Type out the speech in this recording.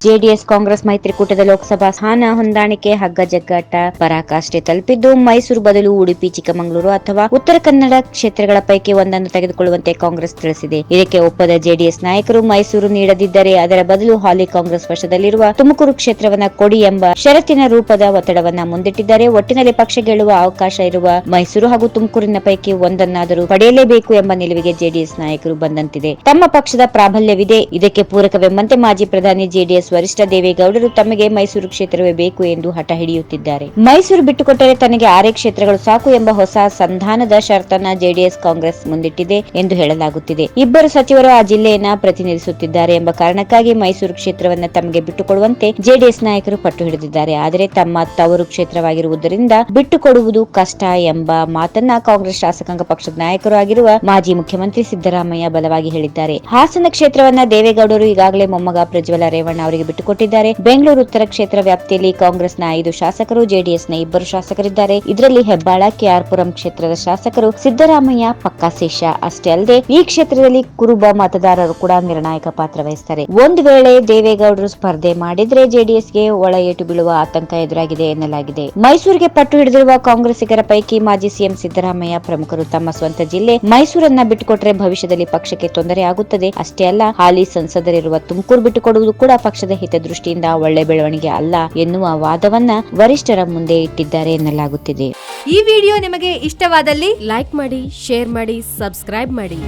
JDS Congress ಮೈತ್ರಿಕೂಟದ ಲೋಕಸಭಾ ಸ್ಥಾನ ಹೊಂದಾಣಿಕೆ ಹಗ್ಗ ಜಗ್ಗಾಟ ಪರಾಕಾಷ್ಠೆ ತಲುಪಿದ್ದು ಮೈಸೂರು ಬದಲು ಉಡುಪಿ, ಚಿಕ್ಕಮಗಳೂರು ಅಥವಾ ಉತ್ತರ ಕನ್ನಡ ಕ್ಷೇತ್ರಗಳ ಪೈಕಿ ಒಂದನ್ನು ತೆಗೆದುಕೊಳ್ಳುವಂತೆ ಕಾಂಗ್ರೆಸ್ ತಿಳಿಸಿದೆ. ಇದಕ್ಕೆ ಒಪ್ಪದ ಜೆಡಿಎಸ್ ನಾಯಕರು ಮೈಸೂರು ನೀಡದಿದ್ದರೆ ಅದರ ಬದಲು ಹಾಲಿ ಕಾಂಗ್ರೆಸ್ ವಶದಲ್ಲಿರುವ ತುಮಕೂರು ಕ್ಷೇತ್ರವನ್ನ ಕೊಡಿ ಎಂಬ ಷರತ್ತಿನ ರೂಪದ ಒತ್ತಡವನ್ನ ಮುಂದಿಟ್ಟಿದ್ದಾರೆ. ಒಟ್ಟಿನಲ್ಲಿ ಪಕ್ಷ ಗೆಲ್ಲುವ ಅವಕಾಶ ಇರುವ ಮೈಸೂರು ಹಾಗೂ ತುಮಕೂರಿನ ಪೈಕಿ ಒಂದನ್ನಾದರೂ ಪಡೆಯಲೇಬೇಕು ಎಂಬ ನಿಲುವಿಗೆ ಜೆಡಿಎಸ್ ನಾಯಕರು ಬಂದಂತಿದೆ. ತಮ್ಮ ಪಕ್ಷದ ಪ್ರಾಬಲ್ಯವಿದೆ. ಇದಕ್ಕೆ ಪೂರಕವೆಂಬಂತೆ ಮಾಜಿ ಪ್ರಧಾನಿ ಜೆಡಿಎಸ್ ವರಿಷ್ಠ ದೇವೇಗೌಡರು ತಮಗೆ ಮೈಸೂರು ಕ್ಷೇತ್ರವೇ ಬೇಕು ಎಂದು ಹಠ ಹಿಡಿಯುತ್ತಿದ್ದಾರೆ. ಮೈಸೂರು ಬಿಟ್ಟುಕೊಟ್ಟರೆ ತನಗೆ 6 ಕ್ಷೇತ್ರಗಳು ಸಾಕು ಎಂಬ ಹೊಸ ಸಂಧಾನದ ಷರತ್ತನ್ನ ಜೆಡಿಎಸ್ ಕಾಂಗ್ರೆಸ್ ಮುಂದಿಟ್ಟಿದೆ ಎಂದು ಹೇಳಲಾಗುತ್ತಿದೆ. ಇಬ್ಬರು ಸಚಿವರು ಆ ಜಿಲ್ಲೆಯನ್ನ ಪ್ರತಿನಿಧಿಸುತ್ತಿದ್ದಾರೆ ಎಂಬ ಕಾರಣಕ್ಕಾಗಿ ಮೈಸೂರು ಕ್ಷೇತ್ರವನ್ನ ತಮಗೆ ಬಿಟ್ಟುಕೊಡುವಂತೆ ಜೆಡಿಎಸ್ ನಾಯಕರು ಪಟ್ಟು ಹಿಡಿದಿದ್ದಾರೆ. ಆದರೆ ತಮ್ಮ ತವರು ಕ್ಷೇತ್ರವಾಗಿರುವುದರಿಂದ ಬಿಟ್ಟುಕೊಡುವುದು ಕಷ್ಟ ಎಂಬ ಮಾತನ್ನ ಕಾಂಗ್ರೆಸ್ ಶಾಸಕಾಂಗ ಪಕ್ಷದ ನಾಯಕರು ಆಗಿರುವ ಮಾಜಿ ಮುಖ್ಯಮಂತ್ರಿ ಸಿದ್ದರಾಮಯ್ಯ ಬಲವಾಗಿ ಹೇಳಿದ್ದಾರೆ. ಹಾಸನ ಕ್ಷೇತ್ರವನ್ನ ದೇವೇಗೌಡರು ಈಗಾಗಲೇ ಮೊಮ್ಮಗ ಪ್ರಜ್ವಲ ರೇವಣ್ಣ ಅವರಿಗೆ ಬಿಟ್ಟುಕೊಟ್ಟಿದ್ದಾರೆ. ಬೆಂಗಳೂರು ಉತ್ತರ ಕ್ಷೇತ್ರ ವ್ಯಾಪ್ತಿಯಲ್ಲಿ ಕಾಂಗ್ರೆಸ್ನ 5 ಶಾಸಕರು, ಜೆಡಿಎಸ್ನ 2 ಶಾಸಕರಿದ್ದಾರೆ. ಇದರಲ್ಲಿ ಹೆಬ್ಬಾಳ, ಕೆಆರ್ಪುರಂ ಕ್ಷೇತ್ರದ ಶಾಸಕರು ಸಿದ್ದರಾಮಯ್ಯ ಪಕ್ಕಾ ಶೇಷ. ಅಷ್ಟೇ ಅಲ್ಲದೆ ಈ ಕ್ಷೇತ್ರದಲ್ಲಿ ಕುರುಬ ಮತದಾರರು ಕೂಡ ನಿರ್ಣಾಯಕ ಪಾತ್ರ ವಹಿಸುತ್ತಾರೆ. ಒಂದು ವೇಳೆ ದೇವೇಗೌಡರು ಸ್ಪರ್ಧೆ ಮಾಡಿದ್ರೆ ಜೆಡಿಎಸ್ಗೆ ಒಳ ಏಟು ಬೀಳುವ ಆತಂಕ ಎದುರಾಗಿದೆ ಎನ್ನಲಾಗಿದೆ. ಮೈಸೂರಿಗೆ ಪಟ್ಟು ಹಿಡಿದಿರುವ ಕಾಂಗ್ರೆಸ್ಸಿಗರ ಪೈಕಿ ಮಾಜಿ ಸಿಎಂ ಸಿದ್ದರಾಮಯ್ಯ ಪ್ರಮುಖರು. ತಮ್ಮ ಸ್ವಂತ ಜಿಲ್ಲೆ ಮೈಸೂರನ್ನ ಬಿಟ್ಟುಕೊಟ್ಟರೆ ಭವಿಷ್ಯದಲ್ಲಿ ಪಕ್ಷಕ್ಕೆ ತೊಂದರೆ ಆಗುತ್ತದೆ. ಅಷ್ಟೇ ಅಲ್ಲ, ಹಾಲಿ ಸಂಸದರಿರುವ ತುಮಕೂರು ಬಿಟ್ಟುಕೊಡುವುದು ಕೂಡ ಪಕ್ಷದ ಹಿತದೃಷ್ಟಿಯಿಂದ ಒಳ್ಳೆ ಬೆಳವಣಿಗೆ ಅಲ್ಲ ಎನ್ನುವ ವಾದವನ್ನ ವರಿಷ್ಠರ ಮುಂದೆ ಇಟ್ಟಿದ್ದಾರೆ ಎನ್ನಲಾಗುತ್ತಿದೆ. ಈ ವಿಡಿಯೋ ನಿಮಗೆ ಇಷ್ಟವಾದಲ್ಲಿ ಲೈಕ್ ಮಾಡಿ, ಶೇರ್ ಮಾಡಿ, ಸಬ್ಸ್ಕ್ರೈಬ್ ಮಾಡಿ.